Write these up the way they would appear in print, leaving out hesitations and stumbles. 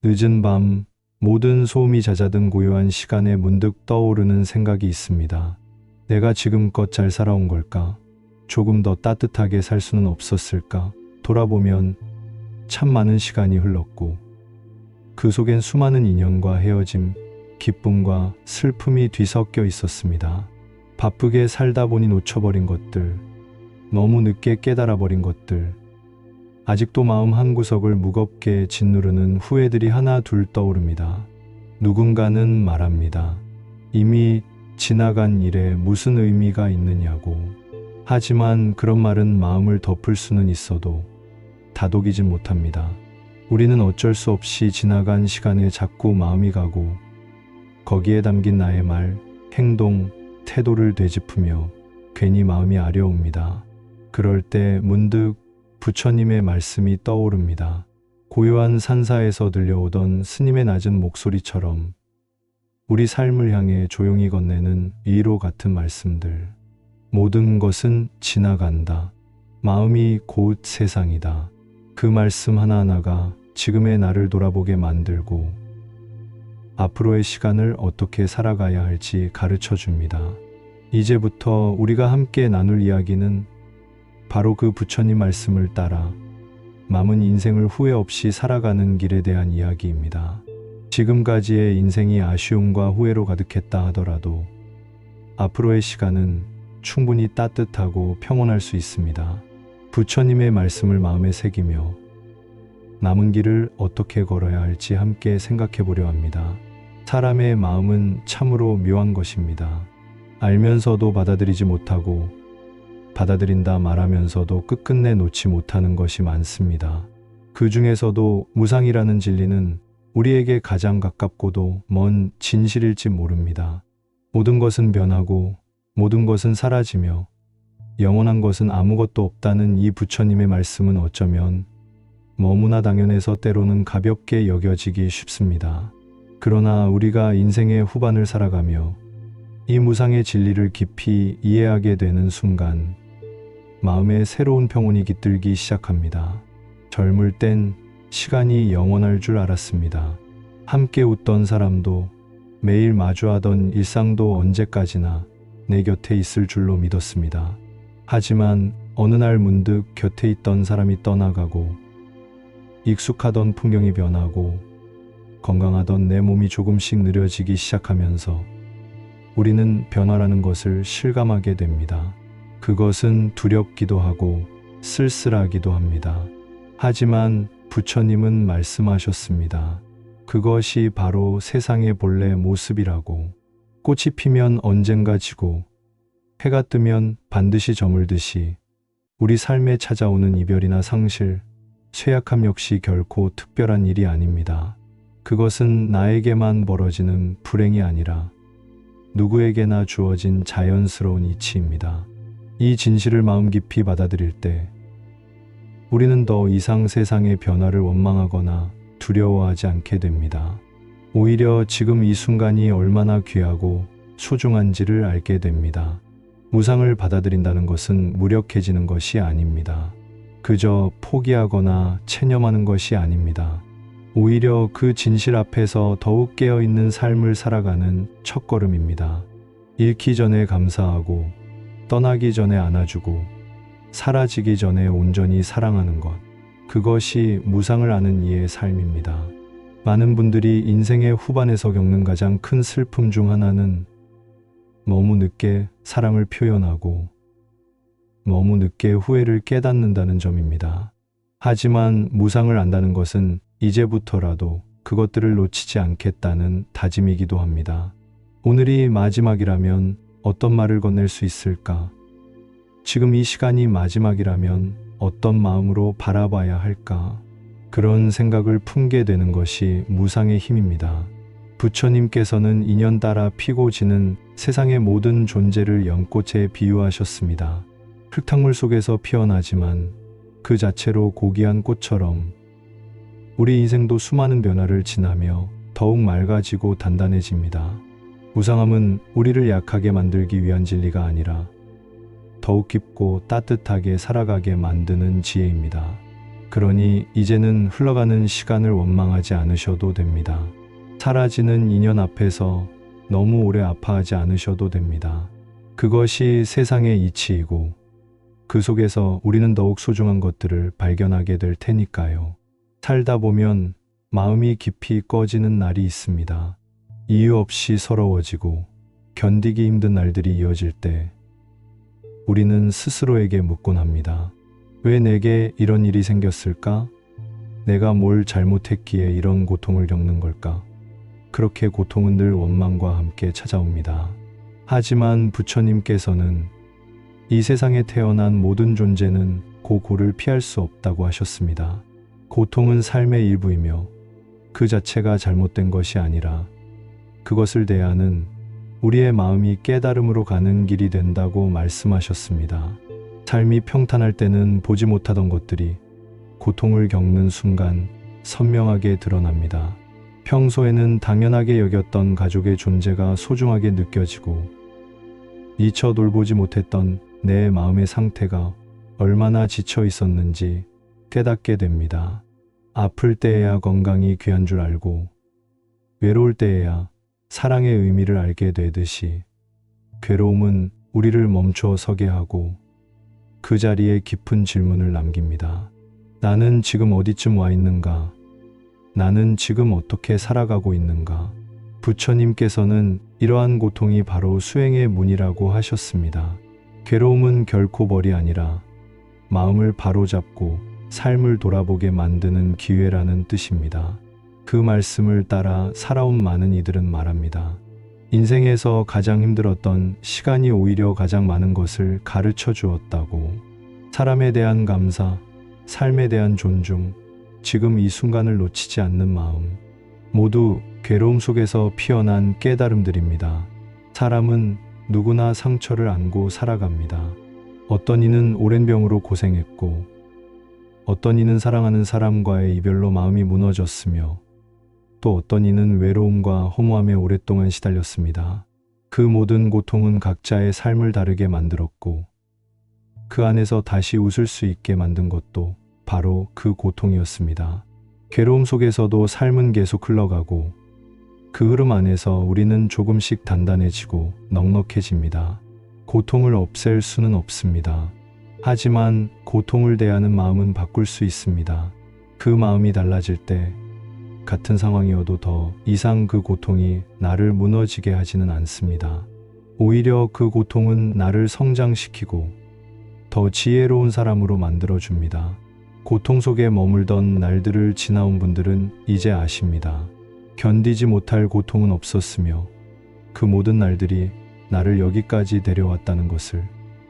늦은 밤, 모든 소음이 잦아든 고요한 시간에 문득 떠오르는 생각이 있습니다. 내가 지금껏 잘 살아온 걸까? 조금 더 따뜻하게 살 수는 없었을까? 돌아보면 참 많은 시간이 흘렀고, 그 속엔 수많은 인연과 헤어짐, 기쁨과 슬픔이 뒤섞여 있었습니다. 바쁘게 살다 보니 놓쳐버린 것들, 너무 늦게 깨달아버린 것들, 아직도 마음 한구석을 무겁게 짓누르는 후회들이 하나 둘 떠오릅니다. 누군가는 말합니다. 이미 지나간 일에 무슨 의미가 있느냐고. 하지만 그런 말은 마음을 덮을 수는 있어도 다독이진 못합니다. 우리는 어쩔 수 없이 지나간 시간에 자꾸 마음이 가고, 거기에 담긴 나의 말, 행동, 태도를 되짚으며 괜히 마음이 아려옵니다. 그럴 때 문득 부처님의 말씀이 떠오릅니다. 고요한 산사에서 들려오던 스님의 낮은 목소리처럼 우리 삶을 향해 조용히 건네는 위로 같은 말씀들. 모든 것은 지나간다. 마음이 곧 세상이다. 그 말씀 하나하나가 지금의 나를 돌아보게 만들고 앞으로의 시간을 어떻게 살아가야 할지 가르쳐 줍니다. 이제부터 우리가 함께 나눌 이야기는 바로 그 부처님 말씀을 따라 남은 인생을 후회 없이 살아가는 길에 대한 이야기입니다. 지금까지의 인생이 아쉬움과 후회로 가득했다 하더라도 앞으로의 시간은 충분히 따뜻하고 평온할 수 있습니다. 부처님의 말씀을 마음에 새기며 남은 길을 어떻게 걸어야 할지 함께 생각해 보려 합니다. 사람의 마음은 참으로 묘한 것입니다. 알면서도 받아들이지 못하고 받아들인다 말하면서도 끝끝내 놓지 못하는 것이 많습니다. 그 중에서도 무상이라는 진리는 우리에게 가장 가깝고도 먼 진실일지 모릅니다. 모든 것은 변하고 모든 것은 사라지며 영원한 것은 아무것도 없다는 이 부처님의 말씀은 어쩌면 너무나 당연해서 때로는 가볍게 여겨지기 쉽습니다. 그러나 우리가 인생의 후반을 살아가며 이 무상의 진리를 깊이 이해하게 되는 순간 마음에 새로운 평온이 깃들기 시작합니다. 젊을 땐 시간이 영원할 줄 알았습니다. 함께 웃던 사람도 매일 마주하던 일상도 언제까지나 내 곁에 있을 줄로 믿었습니다. 하지만 어느 날 문득 곁에 있던 사람이 떠나가고 익숙하던 풍경이 변하고 건강하던 내 몸이 조금씩 느려지기 시작하면서 우리는 변화라는 것을 실감하게 됩니다. 그것은 두렵기도 하고 쓸쓸하기도 합니다. 하지만 부처님은 말씀하셨습니다. 그것이 바로 세상의 본래 모습이라고. 꽃이 피면 언젠가 지고 해가 뜨면 반드시 저물듯이 우리 삶에 찾아오는 이별이나 상실, 쇠약함 역시 결코 특별한 일이 아닙니다. 그것은 나에게만 벌어지는 불행이 아니라 누구에게나 주어진 자연스러운 이치입니다. 이 진실을 마음 깊이 받아들일 때 우리는 더 이상 세상의 변화를 원망하거나 두려워하지 않게 됩니다. 오히려 지금 이 순간이 얼마나 귀하고 소중한지를 알게 됩니다. 무상을 받아들인다는 것은 무력해지는 것이 아닙니다. 그저 포기하거나 체념하는 것이 아닙니다. 오히려 그 진실 앞에서 더욱 깨어있는 삶을 살아가는 첫걸음입니다. 잃기 전에 감사하고 떠나기 전에 안아주고 사라지기 전에 온전히 사랑하는 것. 그것이 무상을 아는 이의 삶입니다. 많은 분들이 인생의 후반에서 겪는 가장 큰 슬픔 중 하나는 너무 늦게 사랑을 표현하고 너무 늦게 후회를 깨닫는다는 점입니다. 하지만 무상을 안다는 것은 이제부터라도 그것들을 놓치지 않겠다는 다짐이기도 합니다. 오늘이 마지막이라면 어떤 말을 건넬 수 있을까? 지금 이 시간이 마지막이라면 어떤 마음으로 바라봐야 할까? 그런 생각을 품게 되는 것이 무상의 힘입니다. 부처님께서는 인연 따라 피고 지는 세상의 모든 존재를 연꽃에 비유하셨습니다. 흙탕물 속에서 피어나지만 그 자체로 고귀한 꽃처럼 우리 인생도 수많은 변화를 지나며 더욱 맑아지고 단단해집니다. 무상함은 우리를 약하게 만들기 위한 진리가 아니라 더욱 깊고 따뜻하게 살아가게 만드는 지혜입니다. 그러니 이제는 흘러가는 시간을 원망하지 않으셔도 됩니다. 사라지는 인연 앞에서 너무 오래 아파하지 않으셔도 됩니다. 그것이 세상의 이치이고 그 속에서 우리는 더욱 소중한 것들을 발견하게 될 테니까요. 살다 보면 마음이 깊이 꺼지는 날이 있습니다. 이유 없이 서러워지고 견디기 힘든 날들이 이어질 때 우리는 스스로에게 묻곤 합니다. 왜 내게 이런 일이 생겼을까? 내가 뭘 잘못했기에 이런 고통을 겪는 걸까? 그렇게 고통은 늘 원망과 함께 찾아옵니다. 하지만 부처님께서는 이 세상에 태어난 모든 존재는 고를 피할 수 없다고 하셨습니다. 고통은 삶의 일부이며 그 자체가 잘못된 것이 아니라 그것을 대하는 우리의 마음이 깨달음으로 가는 길이 된다고 말씀하셨습니다. 삶이 평탄할 때는 보지 못하던 것들이 고통을 겪는 순간 선명하게 드러납니다. 평소에는 당연하게 여겼던 가족의 존재가 소중하게 느껴지고 미처 돌보지 못했던 내 마음의 상태가 얼마나 지쳐 있었는지 깨닫게 됩니다. 아플 때에야 건강이 귀한 줄 알고 외로울 때에야 사랑의 의미를 알게 되듯이 괴로움은 우리를 멈춰 서게 하고 그 자리에 깊은 질문을 남깁니다. 나는 지금 어디쯤 와 있는가? 나는 지금 어떻게 살아가고 있는가? 부처님께서는 이러한 고통이 바로 수행의 문이라고 하셨습니다. 괴로움은 결코 벌이 아니라 마음을 바로잡고 삶을 돌아보게 만드는 기회라는 뜻입니다. 그 말씀을 따라 살아온 많은 이들은 말합니다. 인생에서 가장 힘들었던 시간이 오히려 가장 많은 것을 가르쳐 주었다고. 사람에 대한 감사, 삶에 대한 존중, 지금 이 순간을 놓치지 않는 마음, 모두 괴로움 속에서 피어난 깨달음들입니다. 사람은 누구나 상처를 안고 살아갑니다. 어떤 이는 오랜 병으로 고생했고, 어떤 이는 사랑하는 사람과의 이별로 마음이 무너졌으며, 또 어떤 이는 외로움과 허무함에 오랫동안 시달렸습니다. 그 모든 고통은 각자의 삶을 다르게 만들었고, 그 안에서 다시 웃을 수 있게 만든 것도 바로 그 고통이었습니다. 괴로움 속에서도 삶은 계속 흘러가고, 그 흐름 안에서 우리는 조금씩 단단해지고 넉넉해집니다. 고통을 없앨 수는 없습니다. 하지만 고통을 대하는 마음은 바꿀 수 있습니다. 그 마음이 달라질 때 같은 상황이어도 더 이상 그 고통이 나를 무너지게 하지는 않습니다. 오히려 그 고통은 나를 성장시키고 더 지혜로운 사람으로 만들어줍니다. 고통 속에 머물던 날들을 지나온 분들은 이제 아십니다. 견디지 못할 고통은 없었으며 그 모든 날들이 나를 여기까지 데려왔다는 것을.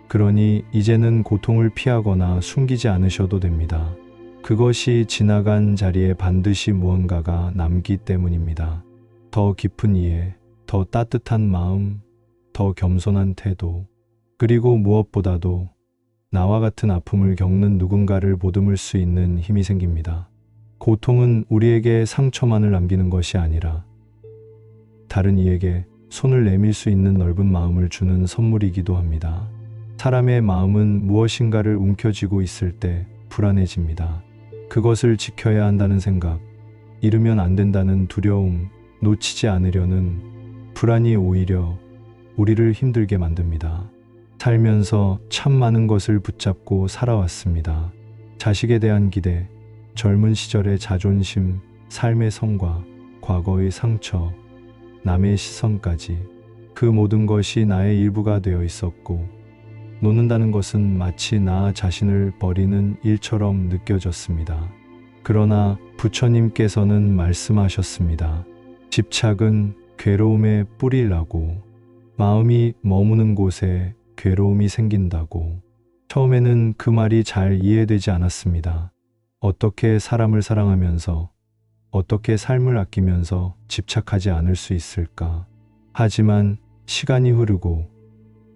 그러니 이제는 고통을 피하거나 숨기지 않으셔도 됩니다. 그것이 지나간 자리에 반드시 무언가가 남기 때문입니다. 더 깊은 이해, 더 따뜻한 마음, 더 겸손한 태도, 그리고 무엇보다도 나와 같은 아픔을 겪는 누군가를 보듬을 수 있는 힘이 생깁니다. 고통은 우리에게 상처만을 남기는 것이 아니라 다른 이에게 손을 내밀 수 있는 넓은 마음을 주는 선물이기도 합니다. 사람의 마음은 무엇인가를 움켜쥐고 있을 때 불안해집니다. 그것을 지켜야 한다는 생각, 잃으면 안 된다는 두려움, 놓치지 않으려는 불안이 오히려 우리를 힘들게 만듭니다. 살면서 참 많은 것을 붙잡고 살아왔습니다. 자식에 대한 기대, 젊은 시절의 자존심, 삶의 성과, 과거의 상처, 남의 시선까지 그 모든 것이 나의 일부가 되어 있었고 놓는다는 것은 마치 나 자신을 버리는 일처럼 느껴졌습니다. 그러나 부처님께서는 말씀하셨습니다. 집착은 괴로움의 뿌리라고. 마음이 머무는 곳에 괴로움이 생긴다고. 처음에는 그 말이 잘 이해되지 않았습니다. 어떻게 사람을 사랑하면서, 어떻게 삶을 아끼면서 집착하지 않을 수 있을까? 하지만 시간이 흐르고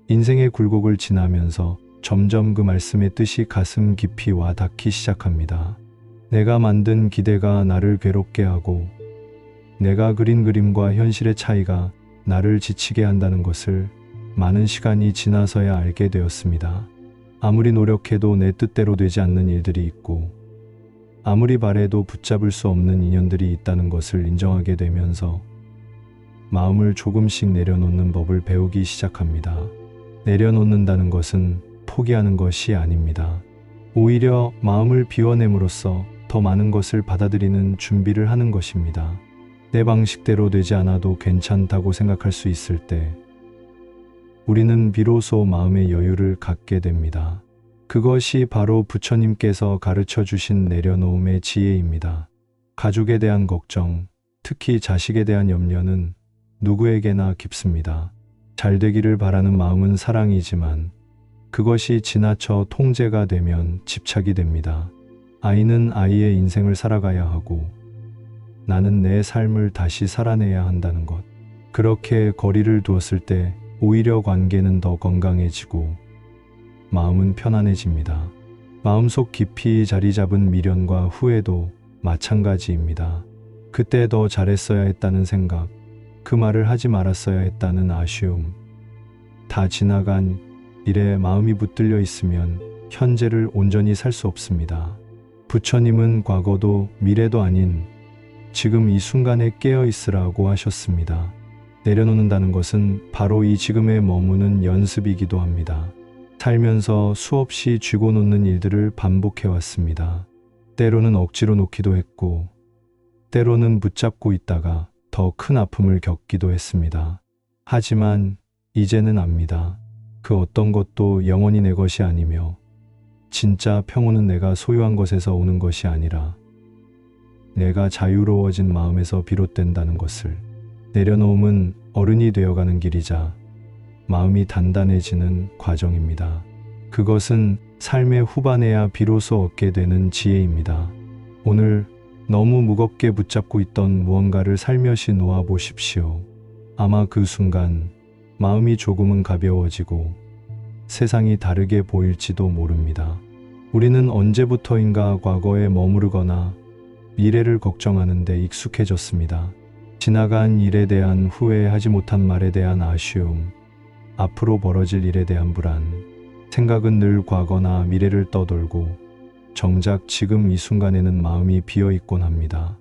인생의 굴곡을 지나면서 점점 그 말씀의 뜻이 가슴 깊이 와 닿기 시작합니다. 내가 만든 기대가 나를 괴롭게 하고 내가 그린 그림과 현실의 차이가 나를 지치게 한다는 것을 많은 시간이 지나서야 알게 되었습니다. 아무리 노력해도 내 뜻대로 되지 않는 일들이 있고 아무리 바래도 붙잡을 수 없는 인연들이 있다는 것을 인정하게 되면서 마음을 조금씩 내려놓는 법을 배우기 시작합니다. 내려놓는다는 것은 포기하는 것이 아닙니다. 오히려 마음을 비워냄으로써 더 많은 것을 받아들이는 준비를 하는 것입니다. 내 방식대로 되지 않아도 괜찮다고 생각할 수 있을 때 우리는 비로소 마음의 여유를 갖게 됩니다. 그것이 바로 부처님께서 가르쳐 주신 내려놓음의 지혜입니다. 가족에 대한 걱정, 특히 자식에 대한 염려는 누구에게나 깊습니다. 잘 되기를 바라는 마음은 사랑이지만 그것이 지나쳐 통제가 되면 집착이 됩니다. 아이는 아이의 인생을 살아가야 하고 나는 내 삶을 다시 살아내야 한다는 것. 그렇게 거리를 두었을 때 오히려 관계는 더 건강해지고 마음은 편안해집니다. 마음속 깊이 자리 잡은 미련과 후회도 마찬가지입니다. 그때 더 잘했어야 했다는 생각, 그 말을 하지 말았어야 했다는 아쉬움, 다 지나간 일에 마음이 붙들려 있으면 현재를 온전히 살 수 없습니다. 부처님은 과거도 미래도 아닌 지금 이 순간에 깨어 있으라고 하셨습니다. 내려놓는다는 것은 바로 이 지금에 머무는 연습이기도 합니다. 살면서 수없이 쥐고 놓는 일들을 반복해 왔습니다. 때로는 억지로 놓기도 했고, 때로는 붙잡고 있다가 더 큰 아픔을 겪기도 했습니다. 하지만 이제는 압니다. 그 어떤 것도 영원히 내 것이 아니며, 진짜 평온은 내가 소유한 것에서 오는 것이 아니라 내가 자유로워진 마음에서 비롯된다는 것을. 내려놓음은 어른이 되어가는 길이자 마음이 단단해지는 과정입니다. 그것은 삶의 후반에야 비로소 얻게 되는 지혜입니다. 오늘 너무 무겁게 붙잡고 있던 무언가를 살며시 놓아보십시오. 아마 그 순간 마음이 조금은 가벼워지고 세상이 다르게 보일지도 모릅니다. 우리는 언제부터인가 과거에 머무르거나 미래를 걱정하는 데 익숙해졌습니다. 지나간 일에 대한 후회, 하지 못한 말에 대한 아쉬움, 앞으로 벌어질 일에 대한 불안, 생각은 늘 과거나 미래를 떠돌고 정작 지금 이 순간에는 마음이 비어있곤 합니다.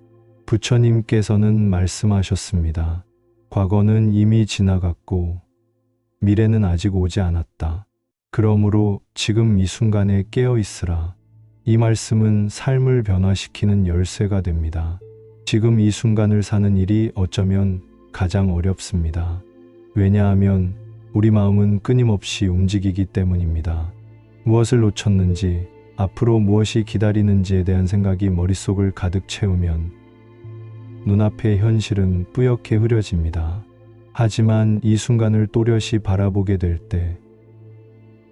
부처님께서는 말씀하셨습니다. 과거는 이미 지나갔고 미래는 아직 오지 않았다. 그러므로 지금 이 순간에 깨어 있으라. 이 말씀은 삶을 변화시키는 열쇠가 됩니다. 지금 이 순간을 사는 일이 어쩌면 가장 어렵습니다. 왜냐하면 우리 마음은 끊임없이 움직이기 때문입니다. 무엇을 놓쳤는지, 앞으로 무엇이 기다리는지에 대한 생각이 머릿속을 가득 채우면 눈앞의 현실은 뿌옇게 흐려집니다. 하지만 이 순간을 또렷이 바라보게 될 때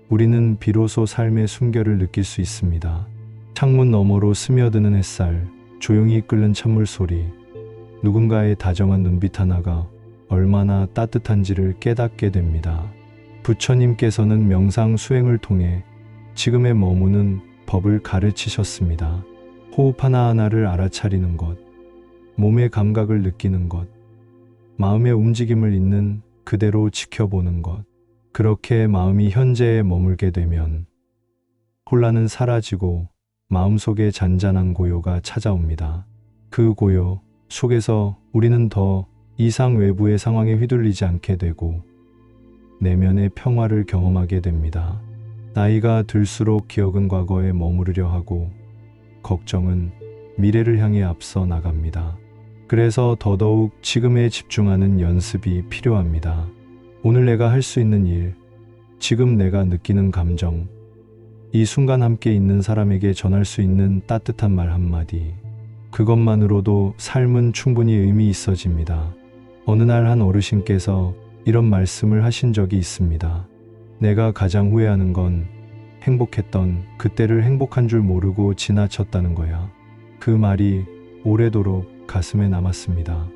우리는 비로소 삶의 숨결을 느낄 수 있습니다. 창문 너머로 스며드는 햇살, 조용히 끓는 찬물 소리, 누군가의 다정한 눈빛 하나가 얼마나 따뜻한지를 깨닫게 됩니다. 부처님께서는 명상 수행을 통해 지금에 머무는 법을 가르치셨습니다. 호흡 하나하나를 알아차리는 것, 몸의 감각을 느끼는 것, 마음의 움직임을 있는 그대로 지켜보는 것. 그렇게 마음이 현재에 머물게 되면 혼란은 사라지고 마음속에 잔잔한 고요가 찾아옵니다. 그 고요 속에서 우리는 더 이상 외부의 상황에 휘둘리지 않게 되고 내면의 평화를 경험하게 됩니다. 나이가 들수록 기억은 과거에 머무르려 하고 걱정은 미래를 향해 앞서 나갑니다. 그래서 더더욱 지금에 집중하는 연습이 필요합니다. 오늘 내가 할 수 있는 일, 지금 내가 느끼는 감정, 이 순간 함께 있는 사람에게 전할 수 있는 따뜻한 말 한마디, 그것만으로도 삶은 충분히 의미 있어집니다. 어느 날 한 어르신께서 이런 말씀을 하신 적이 있습니다. 내가 가장 후회하는 건 행복했던 그때를 행복한 줄 모르고 지나쳤다는 거야. 그 말이 오래도록 가슴에 남았습니다.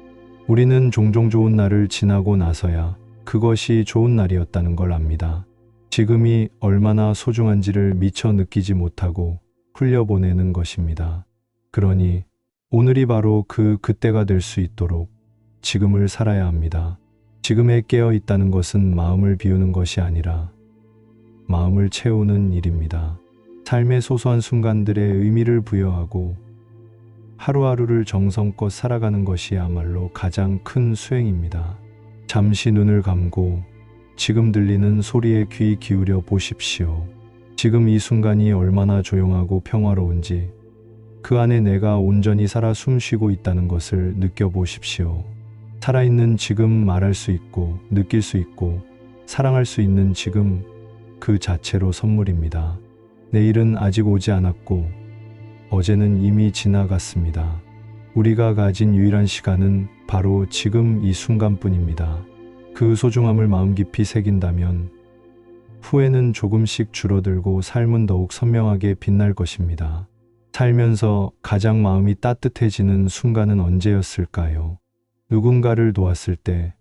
우리는 종종 좋은 날을 지나고 나서야 그것이 좋은 날이었다는 걸 압니다. 지금이 얼마나 소중한지를 미처 느끼지 못하고 흘려보내는 것입니다. 그러니 오늘이 바로 그때가 될 수 있도록 지금을 살아야 합니다. 지금에 깨어 있다는 것은 마음을 비우는 것이 아니라 마음을 채우는 일입니다. 삶의 소소한 순간들에 의미를 부여하고 하루하루를 정성껏 살아가는 것이야말로 가장 큰 수행입니다. 잠시 눈을 감고 지금 들리는 소리에 귀 기울여 보십시오. 지금 이 순간이 얼마나 조용하고 평화로운지, 그 안에 내가 온전히 살아 숨쉬고 있다는 것을 느껴보십시오. 살아있는 지금, 말할 수 있고 느낄 수 있고 사랑할 수 있는 지금, 그 자체로 선물입니다. 내일은 아직 오지 않았고 어제는 이미 지나갔습니다. 우리가 가진 유일한 시간은 바로 지금 이 순간뿐입니다. 그 소중함을 마음 깊이 새긴다면 후회는 조금씩 줄어들고 삶은 더욱 선명하게 빛날 것입니다. 살면서 가장 마음이 따뜻해지는 순간은 언제였을까요? 누군가를 도왔을 때,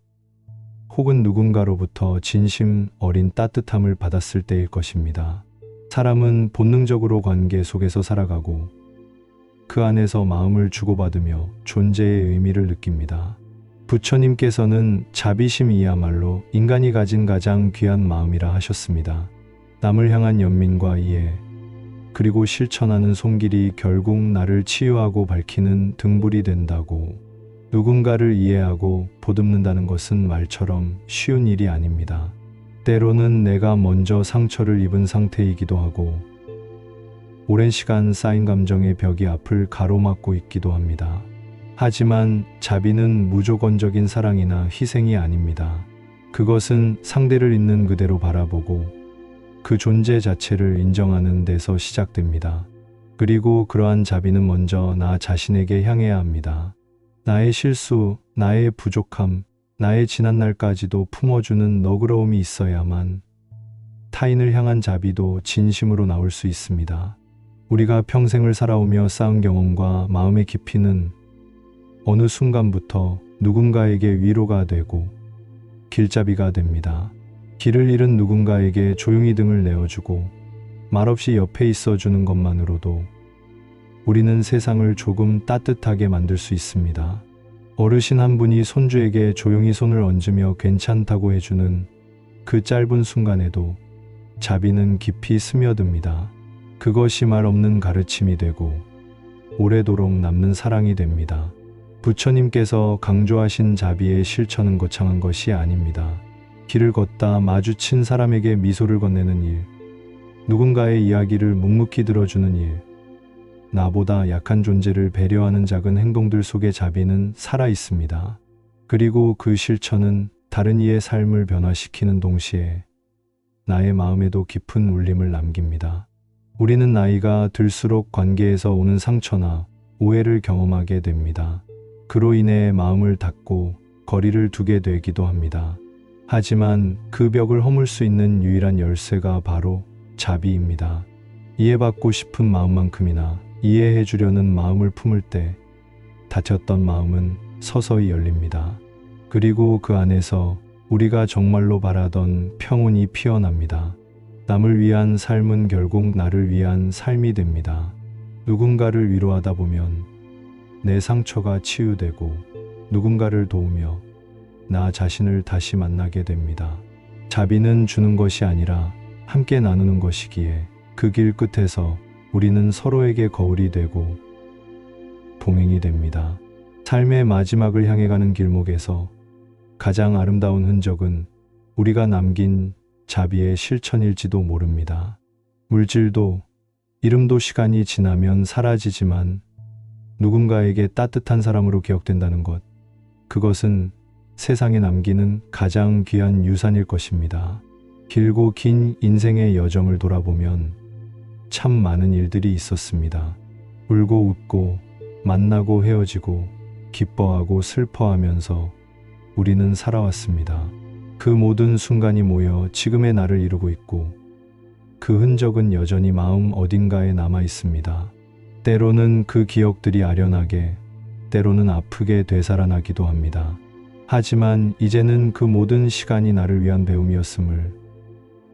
혹은 누군가로부터 진심 어린 따뜻함을 받았을 때일 것입니다. 사람은 본능적으로 관계 속에서 살아가고 그 안에서 마음을 주고받으며 존재의 의미를 느낍니다. 부처님께서는 자비심이야말로 인간이 가진 가장 귀한 마음이라 하셨습니다. 남을 향한 연민과 이해, 그리고 실천하는 손길이 결국 나를 치유하고 밝히는 등불이 된다고. 누군가를 이해하고 보듬는다는 것은 말처럼 쉬운 일이 아닙니다. 때로는 내가 먼저 상처를 입은 상태이기도 하고 오랜 시간 쌓인 감정의 벽이 앞을 가로막고 있기도 합니다. 하지만 자비는 무조건적인 사랑이나 희생이 아닙니다. 그것은 상대를 있는 그대로 바라보고 그 존재 자체를 인정하는 데서 시작됩니다. 그리고 그러한 자비는 먼저 나 자신에게 향해야 합니다. 나의 실수, 나의 부족함, 나의 지난 날까지도 품어주는 너그러움이 있어야만 타인을 향한 자비도 진심으로 나올 수 있습니다. 우리가 평생을 살아오며 쌓은 경험과 마음의 깊이는 어느 순간부터 누군가에게 위로가 되고 길잡이가 됩니다. 길을 잃은 누군가에게 조용히 등을 내어주고 말없이 옆에 있어주는 것만으로도 우리는 세상을 조금 따뜻하게 만들 수 있습니다. 어르신 한 분이 손주에게 조용히 손을 얹으며 괜찮다고 해주는 그 짧은 순간에도 자비는 깊이 스며듭니다. 그것이 말 없는 가르침이 되고 오래도록 남는 사랑이 됩니다. 부처님께서 강조하신 자비의 실천은 거창한 것이 아닙니다. 길을 걷다 마주친 사람에게 미소를 건네는 일, 누군가의 이야기를 묵묵히 들어주는 일, 나보다 약한 존재를 배려하는 작은 행동들 속에 자비는 살아 있습니다. 그리고 그 실천은 다른 이의 삶을 변화시키는 동시에 나의 마음에도 깊은 울림을 남깁니다. 우리는 나이가 들수록 관계에서 오는 상처나 오해를 경험하게 됩니다. 그로 인해 마음을 닫고 거리를 두게 되기도 합니다. 하지만 그 벽을 허물 수 있는 유일한 열쇠가 바로 자비입니다. 이해받고 싶은 마음만큼이나 이해해 주려는 마음을 품을 때 닫혔던 마음은 서서히 열립니다. 그리고 그 안에서 우리가 정말로 바라던 평온이 피어납니다. 남을 위한 삶은 결국 나를 위한 삶이 됩니다. 누군가를 위로하다 보면 내 상처가 치유되고 누군가를 도우며 나 자신을 다시 만나게 됩니다. 자비는 주는 것이 아니라 함께 나누는 것이기에 그 길 끝에서 우리는 서로에게 거울이 되고 동행이 됩니다. 삶의 마지막을 향해 가는 길목에서 가장 아름다운 흔적은 우리가 남긴 자비의 실천일지도 모릅니다. 물질도 이름도 시간이 지나면 사라지지만 누군가에게 따뜻한 사람으로 기억된다는 것, 그것은 세상에 남기는 가장 귀한 유산일 것입니다. 길고 긴 인생의 여정을 돌아보면 참 많은 일들이 있었습니다. 울고 웃고 만나고 헤어지고 기뻐하고 슬퍼하면서 우리는 살아왔습니다. 그 모든 순간이 모여 지금의 나를 이루고 있고 그 흔적은 여전히 마음 어딘가에 남아 있습니다. 때로는 그 기억들이 아련하게, 때로는 아프게 되살아나기도 합니다. 하지만 이제는 그 모든 시간이 나를 위한 배움이었음을,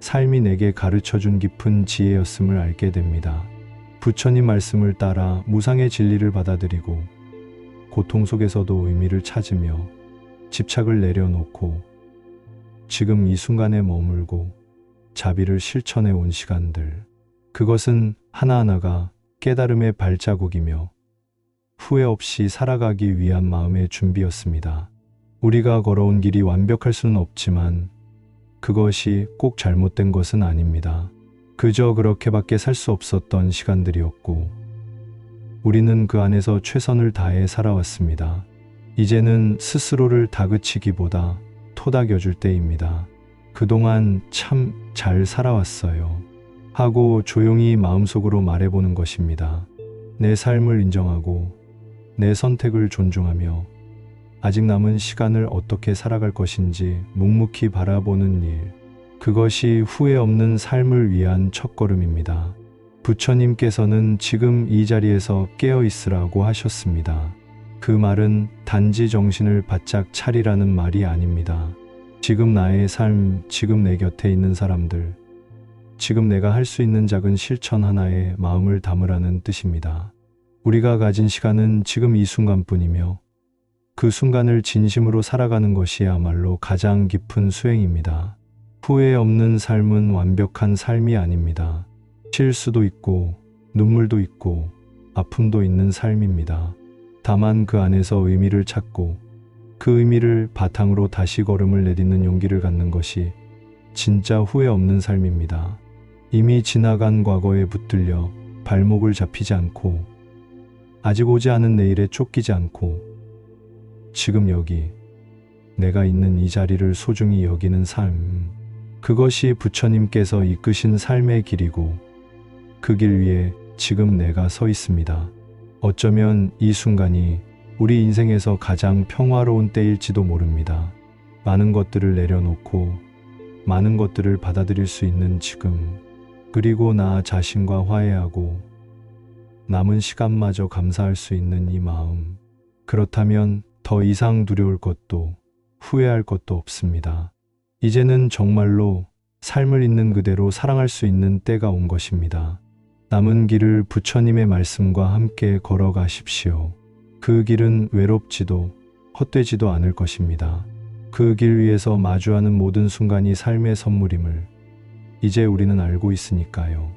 삶이 내게 가르쳐준 깊은 지혜였음을 알게 됩니다. 부처님 말씀을 따라 무상의 진리를 받아들이고 고통 속에서도 의미를 찾으며 집착을 내려놓고 지금 이 순간에 머물고 자비를 실천해 온 시간들, 그것은 하나하나가 깨달음의 발자국이며 후회 없이 살아가기 위한 마음의 준비였습니다. 우리가 걸어온 길이 완벽할 수는 없지만 그것이 꼭 잘못된 것은 아닙니다. 그저 그렇게밖에 살 수 없었던 시간들이었고 우리는 그 안에서 최선을 다해 살아왔습니다. 이제는 스스로를 다그치기보다 토닥여줄 때입니다. 그동안 참 잘 살아왔어요. 하고 조용히 마음속으로 말해보는 것입니다. 내 삶을 인정하고 내 선택을 존중하며 아직 남은 시간을 어떻게 살아갈 것인지 묵묵히 바라보는 일. 그것이 후회 없는 삶을 위한 첫걸음입니다. 부처님께서는 지금 이 자리에서 깨어 있으라고 하셨습니다. 그 말은 단지 정신을 바짝 차리라는 말이 아닙니다. 지금 나의 삶, 지금 내 곁에 있는 사람들, 지금 내가 할 수 있는 작은 실천 하나에 마음을 담으라는 뜻입니다. 우리가 가진 시간은 지금 이 순간뿐이며 그 순간을 진심으로 살아가는 것이야말로 가장 깊은 수행입니다. 후회 없는 삶은 완벽한 삶이 아닙니다. 실수도 있고 눈물도 있고 아픔도 있는 삶입니다. 다만 그 안에서 의미를 찾고 그 의미를 바탕으로 다시 걸음을 내딛는 용기를 갖는 것이 진짜 후회 없는 삶입니다. 이미 지나간 과거에 붙들려 발목을 잡히지 않고 아직 오지 않은 내일에 쫓기지 않고 지금 여기 내가 있는 이 자리를 소중히 여기는 삶. 그것이 부처님께서 이끄신 삶의 길이고 그 길 위에 지금 내가 서 있습니다. 어쩌면 이 순간이 우리 인생에서 가장 평화로운 때일지도 모릅니다. 많은 것들을 내려놓고 많은 것들을 받아들일 수 있는 지금, 그리고 나 자신과 화해하고 남은 시간마저 감사할 수 있는 이 마음. 그렇다면 더 이상 두려울 것도 후회할 것도 없습니다. 이제는 정말로 삶을 있는 그대로 사랑할 수 있는 때가 온 것입니다. 남은 길을 부처님의 말씀과 함께 걸어가십시오. 그 길은 외롭지도 헛되지도 않을 것입니다. 그 길 위에서 마주하는 모든 순간이 삶의 선물임을 이제 우리는 알고 있으니까요.